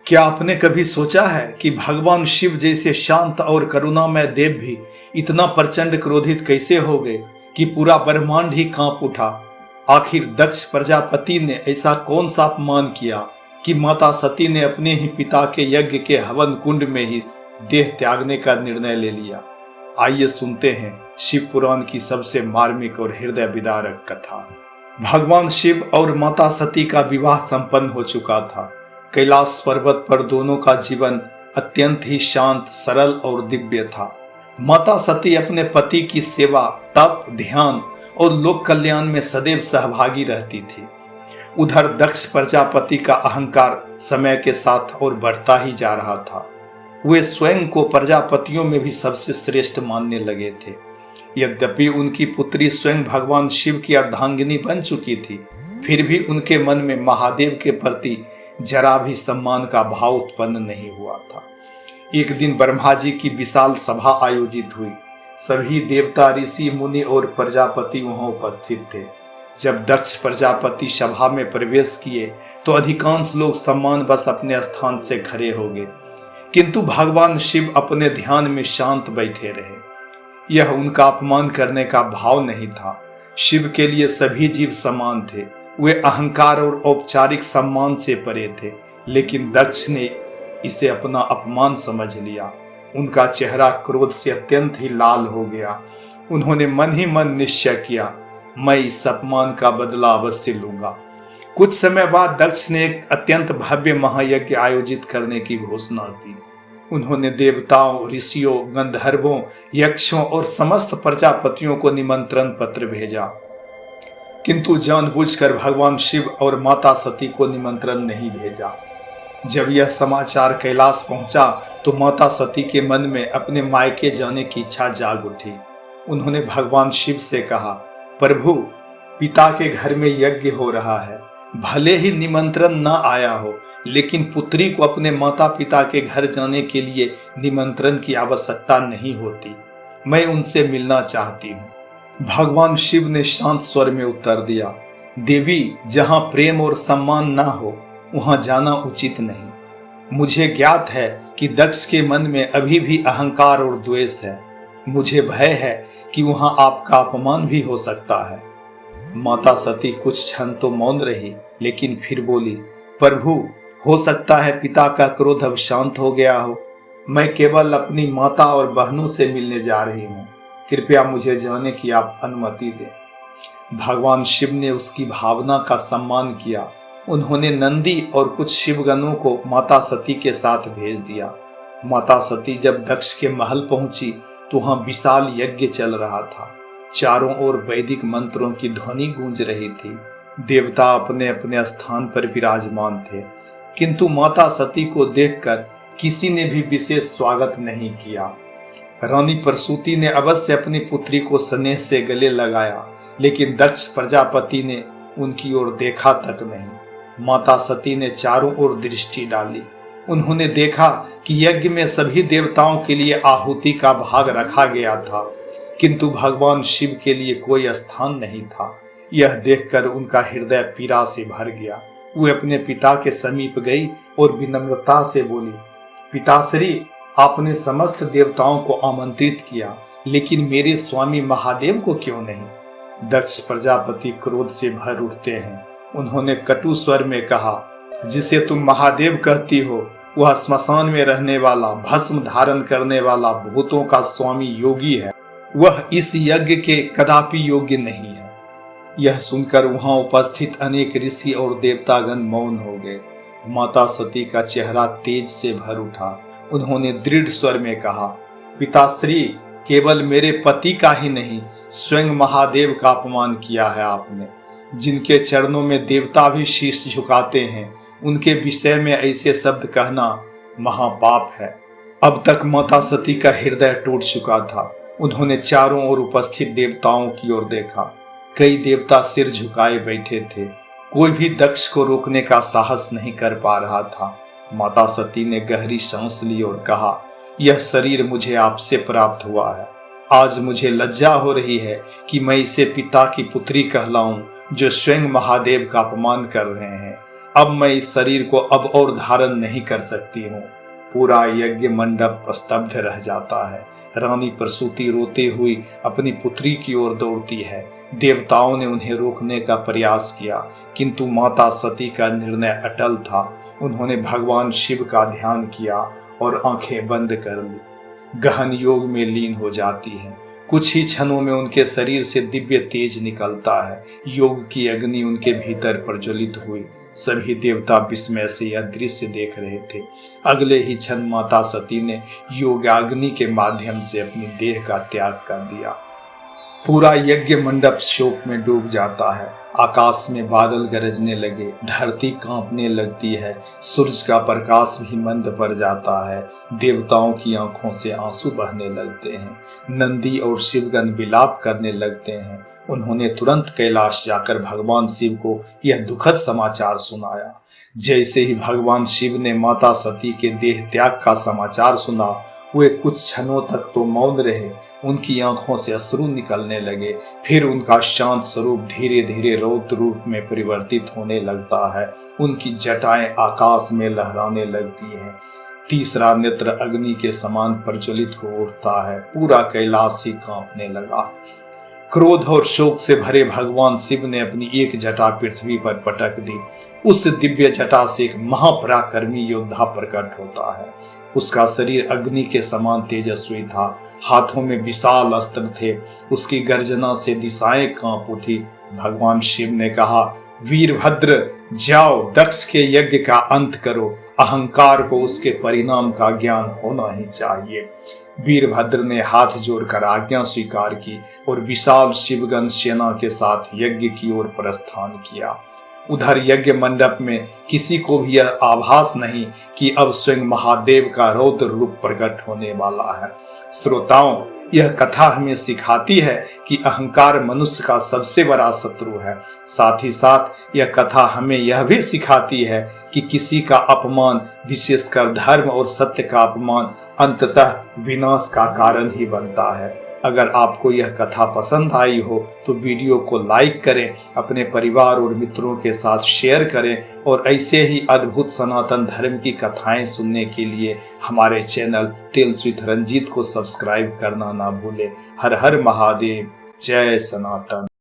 क्या आपने कभी सोचा है कि भगवान शिव जैसे शांत और करुणामय देव भी इतना प्रचंड क्रोधित कैसे हो गए कि पूरा ब्रह्मांड ही कांप उठा। आखिर दक्ष प्रजापति ने ऐसा कौन सा अपमान किया कि माता सती ने अपने ही पिता के यज्ञ के हवन कुंड में ही देह त्यागने का निर्णय ले लिया। आइए सुनते हैं शिव पुराण की सबसे मार्मिक और हृदय विदारक कथा। भगवान शिव और माता सती का विवाह संपन्न हो चुका था। कैलाश पर्वत पर दोनों का जीवन अत्यंत ही शांत, सरल और दिव्य था। माता सती अपने पति की सेवा, तप, ध्यान और लोक कल्याण में सदैव सहभागी रहती थी। उधर दक्ष प्रजापति का अहंकार समय के साथ और बढ़ता ही जा रहा था। वे स्वयं को प्रजापतियों में भी सबसे श्रेष्ठ मानने लगे थे। यद्यपि उनकी पुत्री स्वयं भगवान शिव की अर्धांगिनी बन चुकी थी, फिर भी उनके मन में महादेव के प्रति जरा भी सम्मान का भाव उत्पन्न नहीं हुआ था। एक दिन ब्रह्मा जी की विशाल सभा आयोजित हुई। सभी देवता, ऋषि, मुनि और प्रजापति वहां उपस्थित थे। जब दक्ष प्रजापति सभा में प्रवेश किए तो अधिकांश लोग सम्मान बस अपने स्थान से खड़े हो गए, किंतु भगवान शिव अपने ध्यान में शांत बैठे रहे। यह उनका अपमान करने का भाव नहीं था। शिव के लिए सभी जीव समान थे। वे अहंकार और औपचारिक सम्मान से परे थे, लेकिन दक्ष ने इसे अपना अपमान समझ लिया। उनका चेहरा क्रोध से अत्यंत ही लाल हो गया। उन्होंने मन ही मन निश्चय किया, मैं इस अपमान का बदला अवश्य लूंगा। कुछ समय बाद दक्ष ने एक अत्यंत भव्य महायज्ञ आयोजित करने की घोषणा की। उन्होंने देवताओं, ऋषियों, गंधर्वों, यक्षों और समस्त प्रजापतियों को निमंत्रण पत्र भेजा, किंतु जानबूझकर भगवान शिव और माता सती को निमंत्रण नहीं भेजा। जब यह समाचार कैलाश पहुंचा तो माता सती के मन में अपने मायके जाने की इच्छा जाग उठी। उन्होंने भगवान शिव से कहा, प्रभु, पिता के घर में यज्ञ हो रहा है। भले ही निमंत्रण न आया हो, लेकिन पुत्री को अपने माता पिता के घर जाने के लिए निमंत्रण की आवश्यकता नहीं होती। मैं उनसे मिलना चाहती हूँ। भगवान शिव ने शांत स्वर में उत्तर दिया, देवी, जहाँ प्रेम और सम्मान ना हो वहाँ जाना उचित नहीं। मुझे ज्ञात है कि दक्ष के मन में अभी भी अहंकार और द्वेष है। मुझे भय है कि वहाँ आपका अपमान भी हो सकता है। माता सती कुछ क्षण तो मौन रही, लेकिन फिर बोली, प्रभु, हो सकता है पिता का क्रोध अब शांत हो गया हो। मैं केवल अपनी माता और बहनों से मिलने जा रही हूँ। कृपया मुझे जाने की आप अनुमति दें। भगवान शिव ने उसकी भावना का सम्मान किया। उन्होंने नंदी और कुछ शिवगणों को माता सती के साथ भेज दिया। माता सती जब दक्ष के महल पहुंची तो वहां विशाल यज्ञ चल रहा था। चारों ओर वैदिक मंत्रों की ध्वनि गूंज रही थी। देवता अपने अपने स्थान पर विराजमान थे, किंतु माता सती को देखकर किसी ने भी विशेष स्वागत नहीं किया। रानी प्रसूति ने अवश्य अपनी पुत्री को स्नेह से गले लगाया, लेकिन दक्ष प्रजापति ने उनकी ओर देखा तक नहीं। माता सती ने चारों ओर दृष्टि डाली। उन्होंने देखा कि यज्ञ में सभी देवताओं के लिए आहुति का भाग रखा गया था, किंतु भगवान शिव के लिए कोई स्थान नहीं था। यह देखकर उनका हृदय पीड़ा से भर गया। वे अपने पिता के समीप गई और विनम्रता से बोली, पिताश्री, आपने समस्त देवताओं को आमंत्रित किया, लेकिन मेरे स्वामी महादेव को क्यों नहीं? दक्ष प्रजापति क्रोध से भर उठते हैं। उन्होंने कटु स्वर में कहा, जिसे तुम महादेव कहती हो वह स्मशान में रहने वाला, भस्म धारण करने वाला, भूतों का स्वामी योगी है। वह इस यज्ञ के कदापि योग्य नहीं है। यह सुनकर वहां उपस्थित अनेक ऋषि और देवतागण मौन हो गए। माता सती का चेहरा तेज से भर उठा। उन्होंने दृढ़ स्वर में कहा, पिताश्री, केवल मेरे पति का ही नहीं, स्वयं महादेव का अपमान किया है आपने। जिनके चरणों में देवता भी शीश झुकाते हैं, उनके विषय में ऐसे शब्द कहना महापाप है। अब तक माता सती का हृदय टूट चुका था। उन्होंने चारों ओर उपस्थित देवताओं की ओर देखा। कई देवता सिर झुकाए बैठे थे। कोई भी दक्ष को रोकने का साहस नहीं कर पा रहा था। माता सती ने गहरी सांस ली और कहा, यह शरीर मुझे आपसे प्राप्त हुआ है। आज मुझे लज्जा हो रही है कि मैं इसे पिता की पुत्री कहलाऊं, जो स्वयं महादेव का अपमान कर रहे हैं। अब मैं इस शरीर को अब और धारण नहीं कर सकती हूँ। पूरा यज्ञ मंडप स्तब्ध रह जाता है। रानी प्रसूति रोते हुई अपनी पुत्री की ओर दौड़ती है। देवताओं ने उन्हें रोकने का प्रयास किया, किंतु माता सती का निर्णय अटल था। उन्होंने भगवान शिव का ध्यान किया और आंखें बंद कर ली। गहन योग में लीन हो जाती हैं। कुछ ही क्षणों में उनके शरीर से दिव्य तेज निकलता है। योग की अग्नि उनके भीतर प्रज्वलित हुई। सभी देवता विस्मय से यह दृश्य देख रहे थे। अगले ही क्षण माता सती ने योगाग्नि के माध्यम से अपनी देह का त्याग कर दिया। पूरा यज्ञ मंडप शोक में डूब जाता है। आकाश में बादल गरजने लगे, धरती कांपने लगती है, सूरज का प्रकाश भी मंद पड़ जाता है। देवताओं की आंखों से आंसू बहने लगते हैं। नंदी और शिवगण विलाप करने लगते हैं। उन्होंने तुरंत कैलाश जाकर भगवान शिव को यह दुखद समाचार सुनाया। जैसे ही भगवान शिव ने माता सती के देह त्याग का समाचार सुना, वे कुछ क्षणों तक तो मौन रहे। उनकी आंखों से अश्रु निकलने लगे। फिर उनका शांत स्वरूप धीरे धीरे रौद्र रूप में परिवर्तित होने लगता है। उनकी जटाएं आकाश में लहराने लगती हैं। तीसरा नेत्र अग्नि के समान प्रज्वलित हो उठता है। पूरा कैलाश ही कांपने लगा। क्रोध और शोक से भरे भगवान शिव ने अपनी एक जटा पृथ्वी पर पटक दी। उस दिव्य जटा से एक महापराक्रमी योद्धा प्रकट होता है। उसका शरीर अग्नि के समान तेजस्वी था। हाथों में विशाल अस्त्र थे। उसकी गर्जना से दिशाएं कांप उठी। भगवान शिव ने कहा, वीरभद्र जाओ, दक्ष के यज्ञ का अंत करो। अहंकार को उसके परिणाम का ज्ञान होना ही चाहिए। वीरभद्र ने हाथ जोड़कर आज्ञा स्वीकार की और विशाल शिवगण सेना के साथ यज्ञ की ओर प्रस्थान किया। उधर यज्ञ मंडप में किसी को भी यह आभास नहीं कि अब स्वयं महादेव का रौद्र रूप प्रकट होने वाला है। श्रोताओं, यह कथा हमें सिखाती है कि अहंकार मनुष्य का सबसे बड़ा शत्रु है। साथ ही साथ यह कथा हमें यह भी सिखाती है कि किसी का अपमान, विशेषकर धर्म और सत्य का अपमान, अंततः विनाश का कारण ही बनता है। अगर आपको यह कथा पसंद आई हो तो वीडियो को लाइक करें, अपने परिवार और मित्रों के साथ शेयर करें और ऐसे ही अद्भुत सनातन धर्म की कथाएं सुनने के लिए हमारे चैनल टेल्स विद रंजीत को सब्सक्राइब करना ना भूलें। हर हर महादेव, जय सनातन।